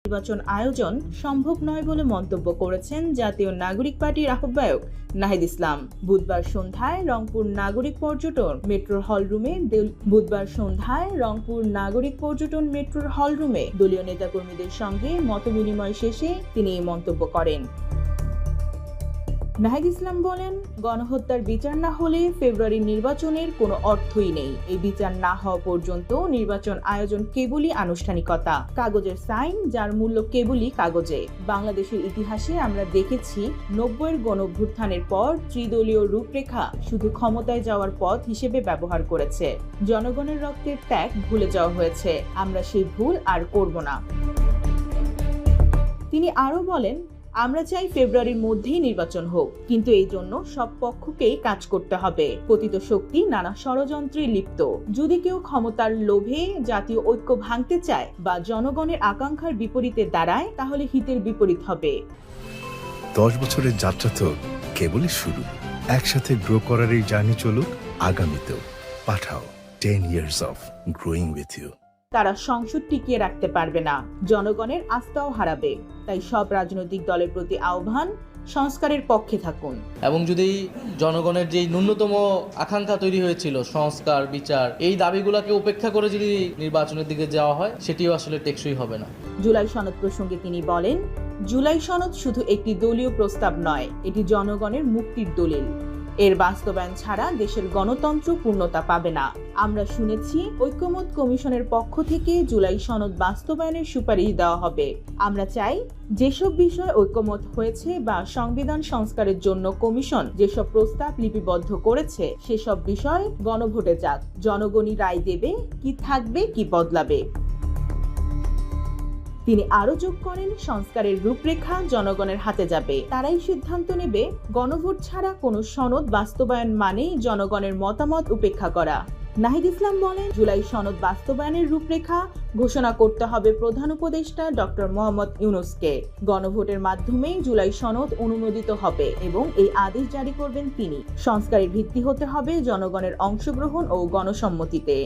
নির্বাচন আয়োজন সম্ভব নয় বলে মন্তব্য করেছেন জাতীয় নাগরিক পার্টির আহ্বায়ক নাহিদ ইসলাম। বুধবার সন্ধ্যায় রংপুর নাগরিক পর্যটন মেট্রোর হল রুমে দলীয় নেতাকর্মীদের সঙ্গে মতবিনিময় শেষে তিনি এই মন্তব্য করেন। নাহিদ ইসলাম বলেন, গণহত্যার বিচার না হলে ফেব্রুয়ারির নির্বাচনের কোনো অর্থই নেই। এই বিচার না হওয়া পর্যন্ত নির্বাচন আয়োজন কেবলই আনুষ্ঠানিকতা, কাগজের সাইন, যার মূল্য কেবলই কাগজে। বাংলাদেশের ইতিহাসে আমরা দেখেছি 90-এর গণঅভ্যুত্থানের পর ত্রিদলীয় রূপরেখা শুধু ক্ষমতায় যাওয়ার পথ হিসেবে ব্যবহার করেছে। জনগণের রক্তের ত্যাগ ভুলে যাওয়া হয়েছে। আমরা সেই ভুল আর করব না। তিনি আরও বলেন, আমরা চাই ফেব্রুয়ারির মধ্যেই নির্বাচন হোক, কিন্তু এই জন্য সব পক্ষকেই কাজ করতে হবে। পতিত শক্তি নানা ষড়যন্ত্রে লিপ্ত। যদি কেউ ক্ষমতার লোভে জাতীয় ঐক্য ভাঙতে চায় বা জনগণের আকাঙ্ক্ষার বিপরীতে দাঁড়ায়, তাহলে হিতের বিপরীত হবে। 10 বছরের যাত্রা তো কেবলই শুরু। একসাথে গ্রো করার এই জার্নি চলুক আগামীতেও। পাঠাও 10 years of growing with you। তারা সংসদ টিকিয়ে রাখতে পারবে না, জনগণের আস্থাও হারাবে। তাই সব রাজনৈতিক দলের প্রতি আহ্বান, সংস্কারের পক্ষে থাকুন। এবং যদি জনগণের যেই ন্যূনতম আকাঙ্ক্ষা তৈরি হয়েছিল, সংস্কার, বিচার, এই দাবিগুলোকে উপেক্ষা করে যদি নির্বাচনের দিকে যাওয়া হয়, সেটিও আসলে টেকসই হবে না। জুলাই সনদ প্রসঙ্গে তিনি বলেন, জুলাই সনদ শুধু একটি দলীয় প্রস্তাব নয়, এটি জনগণের মুক্তির দলিল। এর বাস্তবায়ন ছাড়া দেশের গণতন্ত্র পূর্ণতা পাবে না। আমরা শুনেছি ঐক্যমত কমিশনের পক্ষ থেকে জুলাই সনদ বাস্তবায়নের সুপারিশ দেওয়া হবে। আমরা চাই যেসব বিষয় ঐক্যমত হয়েছে বা সংবিধান সংস্কারের জন্য কমিশন যেসব প্রস্তাব লিপিবদ্ধ করেছে, সেসব বিষয় গণভোটে যাক। জনগণই রায় দেবে কি থাকবে কি বদলাবে। তিনি আরো যোগ করেন, সংস্কারের রূপরেখা জনগণের হাতে যাবে। তারাই সিদ্ধান্ত নেবে। গণভোট ছাড়া কোনো সনদ বাস্তবায়ন মানে জনগণের মতামত উপেক্ষা করা। নাহিদ ইসলাম বলেন, জুলাই সনদ বাস্তবায়নের রূপরেখা ঘোষণা করতে হবে প্রধান উপদেষ্টা ডক্টর মোহাম্মদ ইউনূসকে। গণভোটের মাধ্যমেই জুলাই সনদ অনুমোদিত হবে এবং এই আদেশ জারি করবেন তিনি। সংস্কারের ভিত্তি হতে হবে জনগণের অংশগ্রহণ ও গণসম্মতিতে।